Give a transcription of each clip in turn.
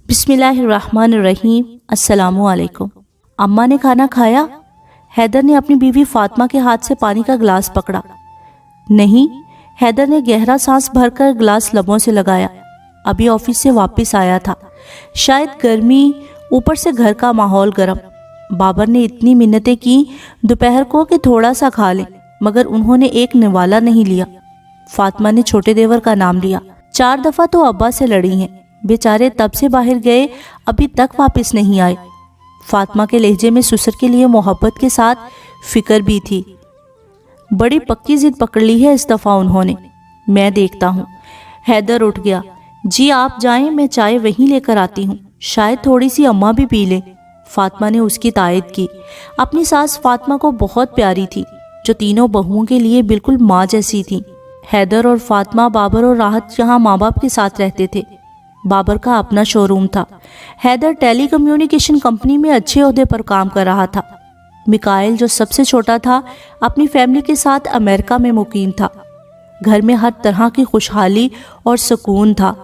बिस्मिल्लाहिर्रहमानिर्रहीम। अस्सलामुअलैकुम। अम्मा ने खाना खाया? हैदर ने अपनी बीवी फातिमा के हाथ से पानी का गिलास पकड़ा। नहीं। हैदर ने गहरा सांस भरकर गिलास लबों से लगाया। अभी ऑफिस से वापस आया था, शायद गर्मी, ऊपर से घर का माहौल गर्म। बाबर ने इतनी मिन्नतें की दोपहर को कि थोड़ा सा खा लें, मगर उन्होंने एक निवाला नहीं लिया। फातिमा ने छोटे देवर का नाम लिया। 4 दफा तो अब्बा से लड़ी हैं, बेचारे तब से बाहर गए, अभी तक वापस नहीं आए। फातिमा के लहजे में ससुर के लिए मोहब्बत के साथ फिक्र भी थी। बड़ी पक्की जिद पकड़ ली है इस दफा उन्होंने। मैं देखता हूँ। हैदर उठ गया। जी आप जाएं, मैं चाय वहीं लेकर आती हूँ, शायद थोड़ी सी अम्मा भी पी ले। फातिमा ने उसकी तायद की। अपनी सास फातिमा को बहुत प्यारी थी, जो तीनों बहुओं के लिए बिल्कुल माँ जैसी थी। हैदर और फातिमा, बाबर और राहत यहाँ माँ बाप के साथ रहते थे। बाबर का अपना शोरूम था। हैदर टेली कम्युनिकेशन कंपनी में अच्छे ओहदे पर काम कर रहा था। मिकाइल, जो सबसे छोटा था, अपनी फैमिली के साथ अमेरिका में मुकीम था। घर में हर तरह की खुशहाली और सुकून था,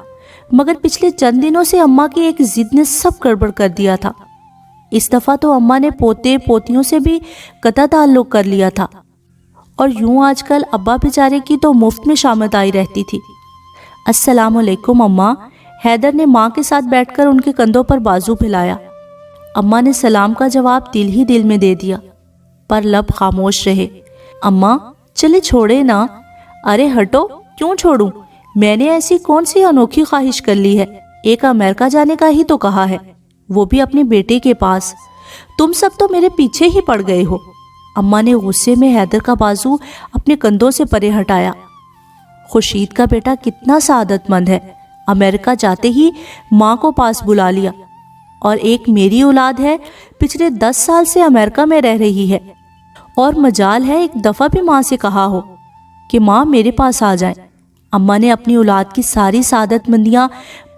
मगर पिछले चंद दिनों से अम्मा की एक जिद ने सब गड़बड़ कर दिया था। इस दफ़ा तो अम्मा ने पोते पोतियों से भी कतई ताल्लुक़ कर लिया था, और यूं आजकल अब्बा बेचारे की तो मुफ्त में शामत आई रहती थी। अस्सलामुअलैकुम अम्मा। हैदर ने माँ के साथ बैठकर उनके कंधों पर बाजू फैलाया। अम्मा ने सलाम का जवाब दिल ही दिल में दे दिया, पर लब खामोश रहे। अम्मा चले छोड़े ना। अरे हटो, क्यों छोड़ूं? मैंने ऐसी कौन सी अनोखी ख्वाहिश कर ली है? एक अमेरिका जाने का ही तो कहा है, वो भी अपने बेटे के पास। तुम सब तो मेरे पीछे ही पड़ गए हो। अम्मा ने गुस्से में हैदर का बाजू अपने कंधों से परे हटाया। खुर्शीद का बेटा कितना सादतमंद है, अमेरिका जाते ही माँ को पास बुला लिया। और एक मेरी औलाद है, पिछले 10 साल से अमेरिका में रह रही है, और मजाल है एक दफ़ा भी माँ से कहा हो कि माँ मेरे पास आ जाए। अम्मा ने अपनी औलाद की सारी सादतमंदियाँ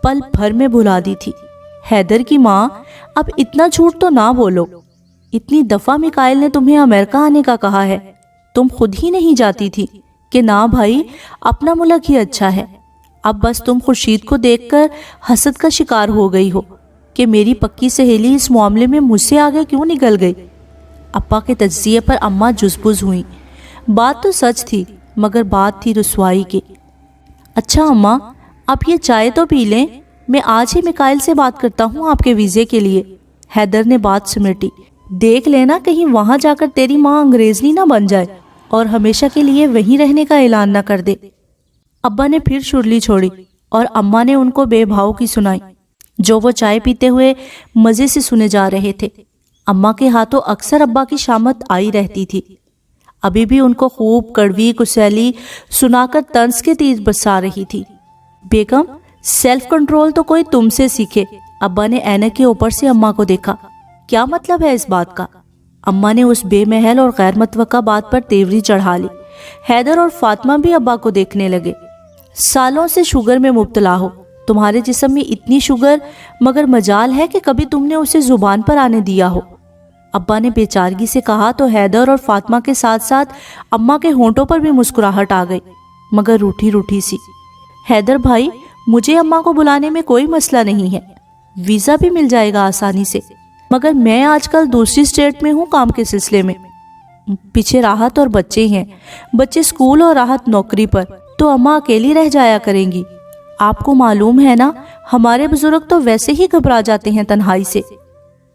पल भर में भुला दी थी। हैदर की माँ, अब इतना झूठ तो ना बोलो। इतनी दफ़ा मिकाइल ने तुम्हें अमेरिका आने का कहा है, तुम खुद ही नहीं जाती थी कि ना भाई, अपना मुल्क ही अच्छा है। अब बस तुम खुर्शीद को देखकर हसद का शिकार हो गई हो कि मेरी पक्की सहेली इस मामले में मुझसे आगे क्यों निकल गई। अप्पा के तज्जिए पर अम्मा जुज़बुज़ हुई। बात तो सच थी, मगर बात थी रुसवाई की। अच्छा अम्मा, आप ये चाय तो पी लें, मैं आज ही मिकाइल से बात करता हूँ आपके वीज़े के लिए। हैदर ने बात समेटी। देख लेना कहीं वहाँ जाकर तेरी माँ अंग्रेज़नी ना बन जाए और हमेशा के लिए वहीं रहने का ऐलान ना कर दे। अब्बा ने फिर शुरली छोड़ी और अम्मा ने उनको बेभाव की सुनाई, जो वो चाय पीते हुए मज़े से सुने जा रहे थे। अम्मा के हाथों अक्सर अब्बा की शामत आई रहती थी। अभी भी उनको खूब कड़वी कुसैली सुनाकर तंज के तीर बरसा रही थी। बेगम, सेल्फ कंट्रोल तो कोई तुमसे सीखे। अब्बा ने ऐनक के ऊपर से अम्मा को देखा। क्या मतलब है इस बात का? अम्मा ने उस बेमहल और गैर मुतवक्का बात पर तेवरी चढ़ा ली। हैदर और फातिमा भी अब्बा को देखने लगे। सालों से शुगर में मुब्तला हो, तुम्हारे जिस्म में इतनी शुगर, मगर मजाल है कि कभी तुमने उसे जुबान पर आने दिया हो। अब्बा ने बेचारगी से कहा तो हैदर और फातिमा के साथ साथ अम्मा के होंठों पर भी मुस्कुराहट आ गई, मगर रूठी रूठी सी। हैदर भाई, मुझे अम्मा को बुलाने में कोई मसला नहीं है, वीज़ा भी मिल जाएगा आसानी से, मगर मैं आजकल दूसरी स्टेट में हूँ काम के सिलसिले में। पीछे राहत और बच्चे हैं, बच्चे स्कूल और राहत नौकरी पर, तो अम्मा अकेली रह जाया करेंगी। आपको मालूम है ना, हमारे बुजुर्ग तो वैसे ही घबरा जाते हैं तन्हाई से।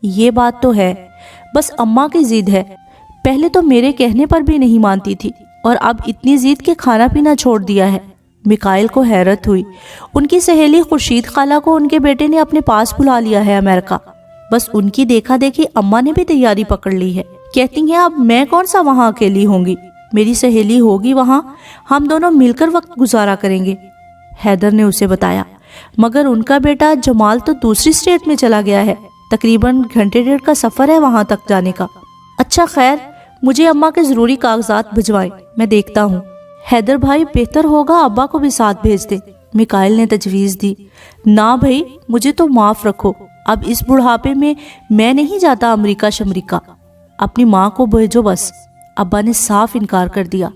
ये बात तो है, बस अम्मा की जिद है। पहले तो मेरे कहने पर भी नहीं मानती थी, और अब इतनी जिद के खाना पीना छोड़ दिया है। मिकाइल को हैरत हुई। उनकी सहेली खुर्शीद खाला को उनके बेटे ने अपने पास बुला लिया है अमेरिका। बस उनकी देखा देखी अम्मा ने भी तैयारी पकड़ ली है। कहती हैं अब मैं कौन सा वहाँ अकेली होंगी, मेरी सहेली होगी वहाँ, हम दोनों मिलकर वक्त गुजारा करेंगे। हैदर ने उसे बताया। मगर उनका बेटा जमाल तो दूसरी स्टेट में चला गया है, तकरीबन घंटे डेढ़ का सफ़र है वहाँ तक जाने का। अच्छा खैर, मुझे अम्मा के ज़रूरी कागजात भिजवाएं, मैं देखता हूँ। हैदर भाई, बेहतर होगा अब्बा को भी साथ भेज दे, मिकाइल ने तजवीज़ दी। ना भाई, मुझे तो माफ़ रखो, अब इस बुढ़ापे में मैं नहीं जाता अमरीका शमरीका, अपनी माँ को भेजो बस। अब्बा ने साफ इनकार कर दिया।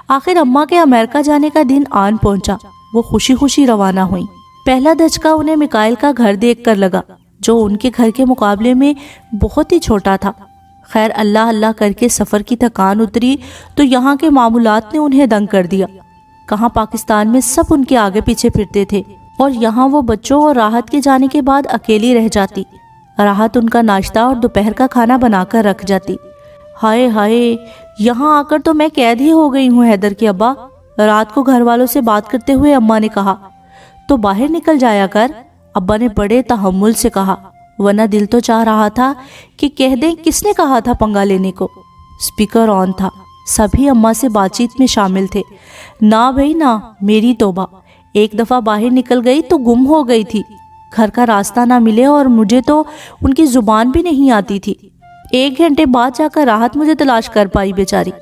आखिर अम्मा के अमेरिका जाने का दिन आन पहुंचा। वो खुशी खुशी रवाना हुई। पहला धचका उन्हें मिकाइल का घर देखकर लगा, जो उनके घर के मुकाबले में बहुत ही छोटा था। खैर, अल्लाह अल्लाह करके सफ़र की थकान उतरी तो यहाँ के मामूलात ने उन्हें दंग कर दिया। कहाँ पाकिस्तान में सब उनके आगे पीछे फिरते थे और यहाँ वो बच्चों और राहत के जाने के बाद अकेली रह जाती। राहत उनका नाश्ता और दोपहर का खाना बनाकर रख जाती। हाय हाय, यहाँ आकर तो मैं कैद ही हो गई हूँ हैदर के अब्बा। रात को घर वालों से बात करते हुए अम्मा ने कहा। तो बाहर निकल जाया कर, अब्बा ने बड़े तहम्मुल से कहा, वरना दिल तो चाह रहा था कि कह दें किसने कहा था पंगा लेने को। स्पीकर ऑन था, सभी अम्मा से बातचीत में शामिल थे। ना भाई ना, मेरी तौबा, एक दफ़ा बाहर निकल गई तो गुम हो गई थी। घर का रास्ता ना मिले और मुझे तो उनकी ज़ुबान भी नहीं आती थी। 1 घंटे बाद जाकर राहत मुझे तलाश कर पाई बेचारी,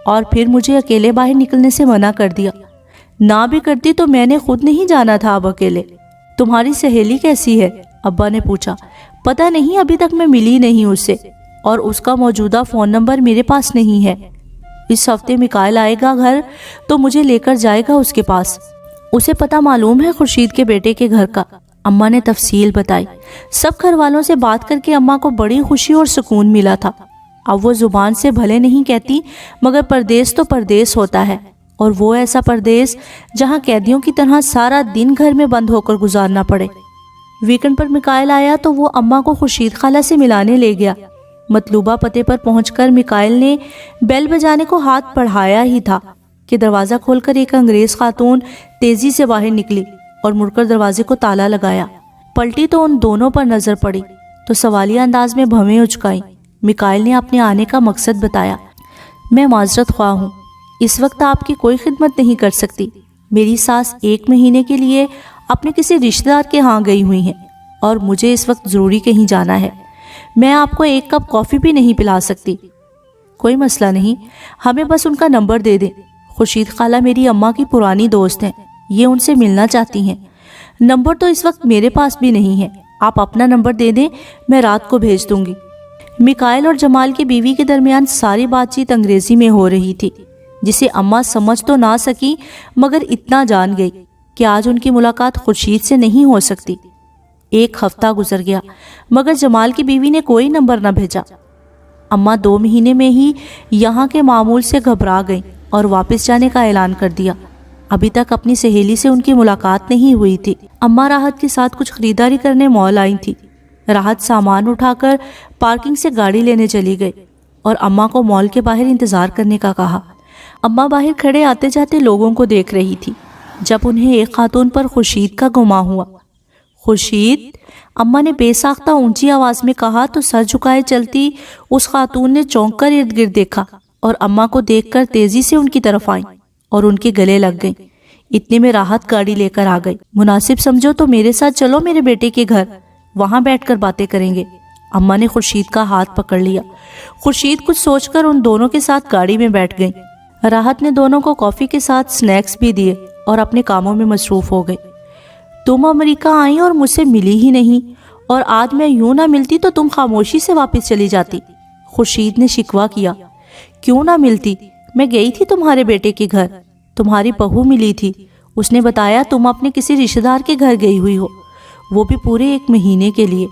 और फिर मुझे अकेले बाहर निकलने से मना कर दिया। ना भी करती तो मैंने खुद नहीं जाना था अब अकेले। तुम्हारी सहेली कैसी है? अब्बा ने पूछा। पता नहीं, अभी तक मैं मिली नहीं उससे, और उसका मौजूदा फ़ोन नंबर मेरे पास नहीं है। इस हफ्ते मिकाइल आएगा घर तो मुझे लेकर जाएगा उसके पास। उसे पता मालूम है खुर्शीद के बेटे के घर का। अम्मा ने तफसील बताई। सब घर वालों से बात करके अम्मा को बड़ी खुशी और सुकून मिला था। अब वो जुबान से भले नहीं कहती, मगर परदेस तो परदेस होता है, और वो ऐसा परदेस जहाँ कैदियों की तरह सारा दिन घर में बंद होकर गुजारना पड़े। वीकेंड पर मिकाइल आया तो वो अम्मा को खुर्शीद खाला से मिलाने ले गया। मतलूबा पते पर पहुंचकर मिकाइल ने बेल बजाने को हाथ बढ़ाया ही था कि दरवाज़ा खोलकर एक अंग्रेज़ खातून तेज़ी से बाहर निकली और मुड़कर दरवाजे को ताला लगाया। पलटी तो उन दोनों पर नज़र पड़ी तो सवालिया अंदाज में भवें उचकाई। मिकाइल ने अपने आने का मकसद बताया। मैं माजरत ख्वाह हूँ, इस वक्त आपकी कोई खिदमत नहीं कर सकती। मेरी सास 1 महीने के लिए अपने किसी रिश्तेदार के यहाँ गई हुई हैं और मुझे इस वक्त ज़रूरी कहीं जाना है। मैं आपको 1 कप कॉफ़ी भी नहीं पिला सकती। कोई मसला नहीं, हमें बस उनका नंबर दे दें। खुर्शीद खाला मेरी अम्मा की पुरानी दोस्त हैं, ये उनसे मिलना चाहती हैं। नंबर तो इस वक्त मेरे पास भी नहीं है, आप अपना नंबर दे दें, मैं रात को भेज दूंगी। मिकाइल और जमाल की बीवी के दरमियान सारी बातचीत अंग्रेजी में हो रही थी, जिसे अम्मा समझ तो ना सकी, मगर इतना जान गई कि आज उनकी मुलाकात खुर्शीद से नहीं हो सकती। 1 हफ्ता गुजर गया, मगर जमाल की बीवी ने कोई नंबर न भेजा। अम्मा 2 महीने में ही यहाँ के मामूल से घबरा गई और वापस जाने का ऐलान कर दिया। अभी तक अपनी सहेली से उनकी मुलाकात नहीं हुई थी। अम्मा राहत के साथ कुछ खरीदारी करने मॉल आई थी। राहत सामान उठाकर पार्किंग से गाड़ी लेने चली गई और अम्मा को मॉल के बाहर इंतज़ार करने का कहा। अम्मा बाहर खड़े आते जाते लोगों को देख रही थी जब उन्हें एक खातून पर खुर्शीद का गुमा हुआ। खुर्शीद, अम्मा ने बेसाख्ता ऊंची आवाज़ में कहा तो सर झुकाए चलती उस खातून ने चौंक कर इर्द गिर्द देखा और अम्मा को देखकर तेजी से उनकी तरफ आई और उनके गले लग गई। इतने में राहत गाड़ी लेकर आ गई। मुनासिब समझो तो मेरे साथ चलो मेरे बेटे के घर, वहां बैठकर बातें करेंगे। अम्मा ने खुर्शीद का हाथ पकड़ लिया। खुर्शीद कुछ सोचकर उन दोनों के साथ गाड़ी में बैठ गई। राहत ने दोनों को कॉफ़ी के साथ स्नैक्स भी दिए और अपने कामों में मसरूफ़ हो गई। तुम अमेरिका आई और मुझसे मिली ही नहीं, और आज मैं यूं ना मिलती तो तुम खामोशी से वापस चली जाती। खुर्शीद ने शिकवा किया। क्यों ना मिलती, मैं गई थी तुम्हारे बेटे के घर, तुम्हारी बहू मिली थी। उसने बताया तुम अपने किसी रिश्तेदार के घर गई हुई हो, वो भी पूरे 1 महीने के लिए,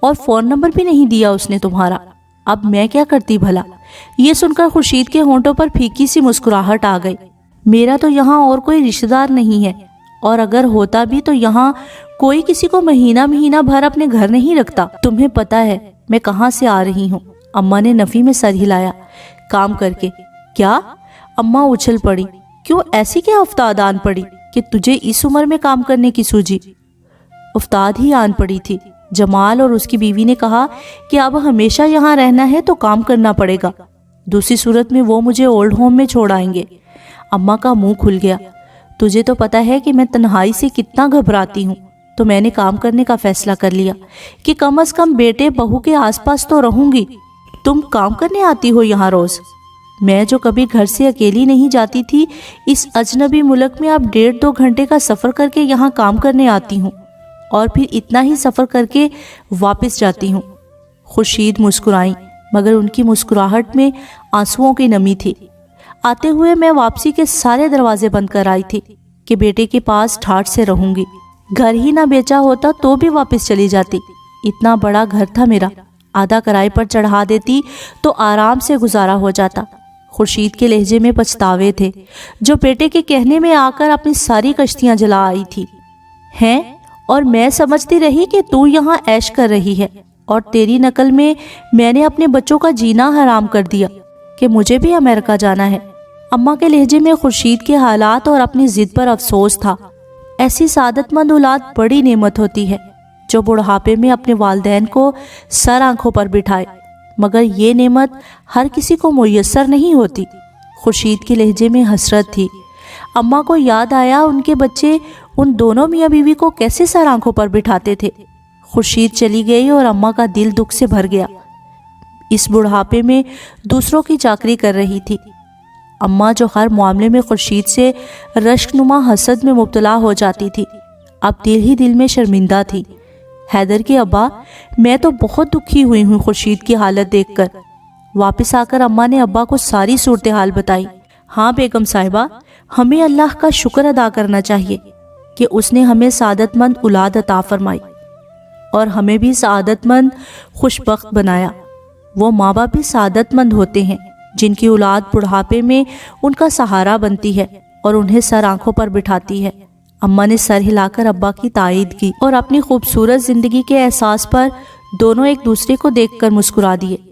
और फ़ोन नंबर भी नहीं दिया उसने तुम्हारा। अब मैं क्या करती भला? ये सुनकर खुर्शीद के होंठों पर फीकी सी मुस्कुराहट आ गई। मेरा तो यहाँ और कोई रिश्तेदार नहीं है, और अगर होता भी तो यहाँ कोई किसी को महीना भर अपने घर नहीं रखता। तुम्हें पता है मैं कहाँ से आ रही हूँ? अम्मा ने नफ़ी में सर हिलाया। काम करके। क्या? अम्मा उछल पड़ी। क्यों, ऐसी क्या उफ्ताद आन पड़ी कि तुझे इस उम्र में काम करने की सूझी? उफ्ताद ही आन पड़ी थी। जमाल और उसकी बीवी ने कहा कि अब हमेशा यहाँ रहना है तो काम करना पड़ेगा, दूसरी सूरत में वो मुझे ओल्ड होम में छोड़ आएंगे। अम्मा का मुंह खुल गया। तुझे तो पता है कि मैं तन्हाई से कितना घबराती हूँ, तो मैंने काम करने का फैसला कर लिया कि कम से कम बेटे बहू के आसपास तो रहूंगी। तुम काम करने आती हो यहाँ रोज? मैं जो कभी घर से अकेली नहीं जाती थी, इस अजनबी मुल्क में अब 1.5-2 घंटे का सफ़र करके यहाँ काम करने आती हूँ और फिर इतना ही सफ़र करके वापस जाती हूँ। खुर्शीद मुस्कुराई, मगर उनकी मुस्कुराहट में आंसुओं की नमी थी। आते हुए मैं वापसी के सारे दरवाजे बंद कर आई थी कि बेटे के पास ठाठ से रहूंगी, घर ही ना बेचा होता तो भी वापस चली जाती। इतना बड़ा घर था मेरा, आधा किराए पर चढ़ा देती तो आराम से गुजारा हो जाता। खुर्शीद के लहजे में पछतावे थे, जो बेटे के कहने में आकर अपनी सारी कश्तियां जला आई थी। हैं, और मैं समझती रही कि तू यहाँ ऐश कर रही है, और तेरी नकल में मैंने अपने बच्चों का जीना हराम कर दिया कि मुझे भी अमेरिका जाना है। अम्मा के लहजे में खुर्शीद के हालात और अपनी जिद पर अफसोस था। ऐसी सादतमंद औलाद बड़ी नेमत होती है, जो बुढ़ापे में अपने वालिदैन को सर आंखों पर बिठाए, मगर ये नेमत हर किसी को मुयस्सर नहीं होती। खुर्शीद के लहजे में हसरत थी। अम्मा को याद आया उनके बच्चे उन दोनों मियाँ बीवी को कैसे सर आंखों पर बिठाते थे। खुर्शीद चली गई और अम्मा का दिल दुख से भर गया। इस बुढ़ापे में दूसरों की चाकरी कर रही थी। अम्मा जो हर मामले में खुर्शीद से रश्कनुमा हसद में मुब्तला हो जाती थी, अब दिल ही दिल में शर्मिंदा थी। हैदर के अब्बा, मैं तो बहुत दुखी हुई हूँ खुर्शीद की हालत देखकर। वापस आकर अम्मा ने अब्बा को सारी सूरत हाल बताई। हाँ बेगम साहिबा, हमें अल्लाह का शुक्र अदा करना चाहिए कि उसने हमें सादतमंद औलाद अता फरमाई और हमें भी सादतमंद खुशबख्त बनाया। वो माँ बाप भी सादतमंद होते हैं जिनकी औलाद बुढ़ापे में उनका सहारा बनती है और उन्हें सर आंखों पर बिठाती है। अम्मा ने सर हिलाकर अब्बा की तायीद की और अपनी खूबसूरत जिंदगी के एहसास पर दोनों एक दूसरे को देखकर मुस्कुरा दिए।